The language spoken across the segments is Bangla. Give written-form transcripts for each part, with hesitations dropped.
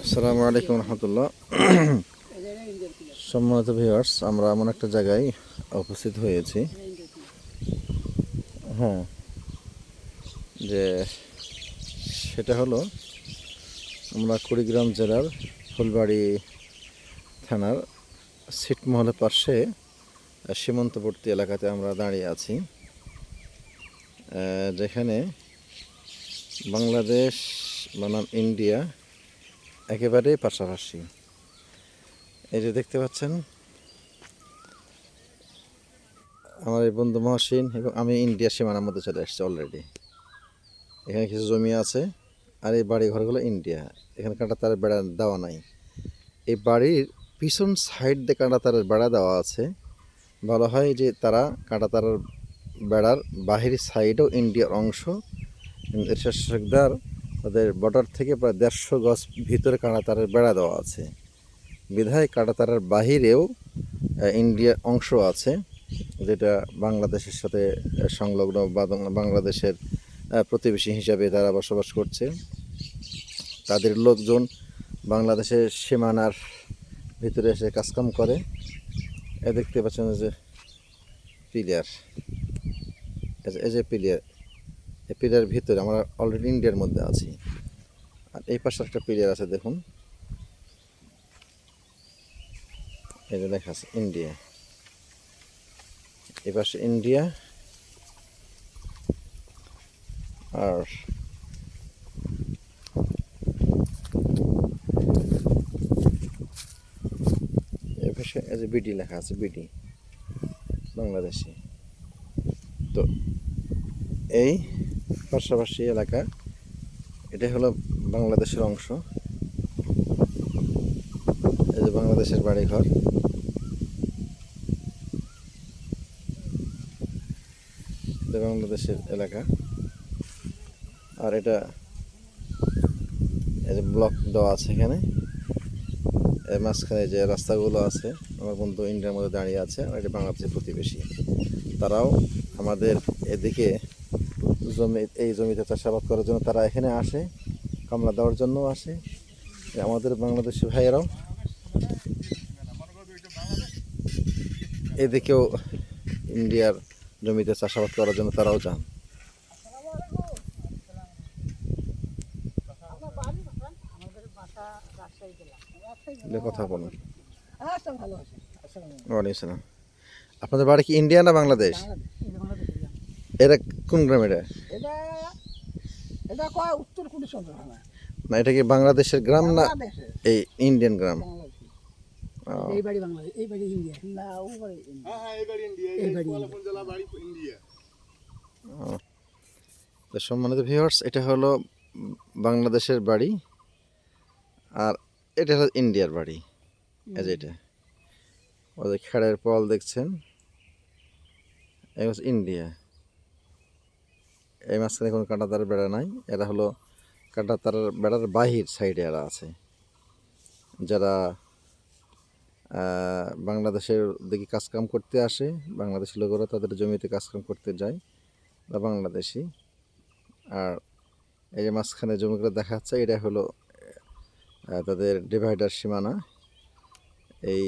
আসসালামু আলাইকুম রহমতুল্লাহ। সম্মানিত ভিউয়ার্স, আমরা এমন একটা জায়গায় উপস্থিত হয়েছি, হ্যাঁ, যে সেটা হলো আমরা কুড়িগ্রাম জেলার ফুলবাড়ি থানার ছিটমহলের পাশে সীমান্তবর্তী এলাকাতে আমরা দাঁড়িয়ে আছি, যেখানে বাংলাদেশ বনাম ইন্ডিয়া একেবারেই পাশাপাশি। এই যে দেখতে পাচ্ছেন, আমার এই বন্ধু মহসিন এবং আমি ইন্ডিয়ার সীমানার মধ্যে চলে এসেছি অলরেডি। এখানে কিছু জমি আছে, আর এই বাড়ি ঘরগুলো ইন্ডিয়া। এখানে কাঁটা তারের বেড়া দেওয়া নাই। এই বাড়ির পিছন সাইড দিয়ে কাঁটা তারের বেড়া দেওয়া আছে। বলা হয় যে তারা কাঁটা তারের বেড়ার বাহির সাইডেও ইন্ডিয়ার অংশ, এরশাদ শিকদার তাদের বর্ডার থেকে প্রায় 150 গজ ভিতরে কাঁটা তারের বেড়া দেওয়া আছে। বিধায় কাঁটা তারের বাহিরেও ইন্ডিয়ার অংশ আছে, যেটা বাংলাদেশের সাথে সংলগ্ন বা বাংলাদেশের প্রতিবেশী হিসাবে তারা বসবাস করছে। তাদের লোকজন বাংলাদেশের সীমানার ভিতরে এসে কাজকাম করে। এ দেখতে পাচ্ছেন যে পিলার, এই যে পিলার, এই পিলার ভিতরে আমরা অলরেডি ইন্ডিয়ার মধ্যে আছি। আর এই পাশে একটা পিলার আছে, দেখুন, এই যে লেখা আছে ইন্ডিয়া। এই পাশে ইন্ডিয়া, আর এই পাশে এই যে বিডি লেখা আছে, বিডি বাংলাদেশি। তো এই পাশাপাশি এলাকা, এটা হলো বাংলাদেশের অংশ। এই যে বাংলাদেশের বাড়িঘর, এটা বাংলাদেশের এলাকা। আর এটা এই যে ব্লক দেওয়া আছে এখানে, এর মাঝখানে যে রাস্তাগুলো আছে, আমার বন্ধু ইন্ডিয়ার মধ্যে দাঁড়িয়ে আছে, আর এটা বাংলাদেশের প্রতিবেশী। তারাও আমাদের এদিকে এই জমিতে চাষাবাদ করার জন্য তারা এখানে আসে, কামলা দেওয়ার জন্য আসে। আমাদের বাংলাদেশি ভাইয়েরাও এদিকেও ইন্ডিয়ার জমিতে চাষাবাদ করার জন্য তারাও যান। কথা বলুন। ওয়ালাইকুম সালাম। আপনাদের বাড়ি কি ইন্ডিয়া না বাংলাদেশ? এটা কোন গ্রাম? না, এটা কি বাংলাদেশের গ্রাম না এই ইন্ডিয়ান গ্রাম? তো সম্মানিত ভিউয়ার্স, এটা হলো বাংলাদেশের বাড়ি, আর এটা হলো ইন্ডিয়ার বাড়ি। এই যে এটা ওদের খেড়ের পল দেখছেন, এই হচ্ছে ইন্ডিয়া। এই মাঝখানে কোনো কাঁটা তারের বেড়া নাই। এরা হলো কাঁটা তারের বেড়ার বাহির সাইডে এরা আছে, যারা বাংলাদেশের দিকে কাজকাম করতে আসে। বাংলাদেশি লোকেরা তাদের জমিতে কাজকাম করতে যায়, বা বাংলাদেশি। আর এই যে মাঝখানে জমিগুলো দেখা যাচ্ছে, এটা হলো তাদের ডিভাইডার সীমানা। এই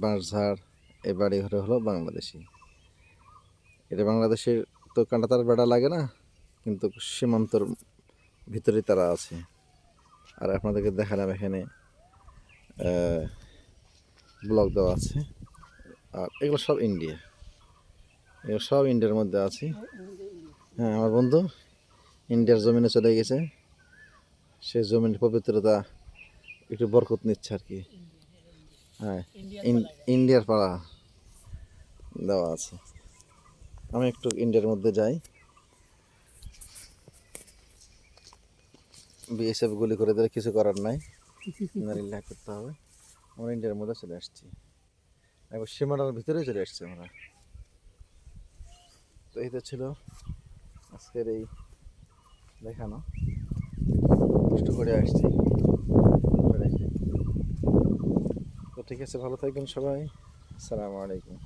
বাঁশঝাড়, এই বাড়ি ঘরে হলো বাংলাদেশি। এটা বাংলাদেশের তো কাঁটাতার বেড়া লাগে না, কিন্তু সীমান্তর ভিতরে তারা আছে। আর আপনাদেরকে দেখালাম এখানে ব্লক দেওয়া আছে। আর এগুলো সব ইন্ডিয়া, এগুলো সব ইন্ডিয়ার মধ্যে আছে। হ্যাঁ, আমার বন্ধু ইন্ডিয়ার জমিনে চলে গেছে, সে জমির পবিত্রতা একটু বরকত নিচ্ছে আর কি। হ্যাঁ, ইন্ডিয়ার পাড়া দেওয়া আছে। আমি একটু ইন্ডিয়ার মধ্যে যাই, বিএসএফ গুলি করে দিলে কিছু করার নাই, নারিল্লাহ করতে হবে। আমরা ইন্ডিয়ার মধ্যে চলে আসছি, একবার সীমানার ভিতরে চলে আসছি আমরা। তো এই তো ছিল আজকের এই দেখানো, কষ্ট করে আসছি। তো ঠিক আছে, ভালো থাকবেন সবাই। আসসালামু আলাইকুম।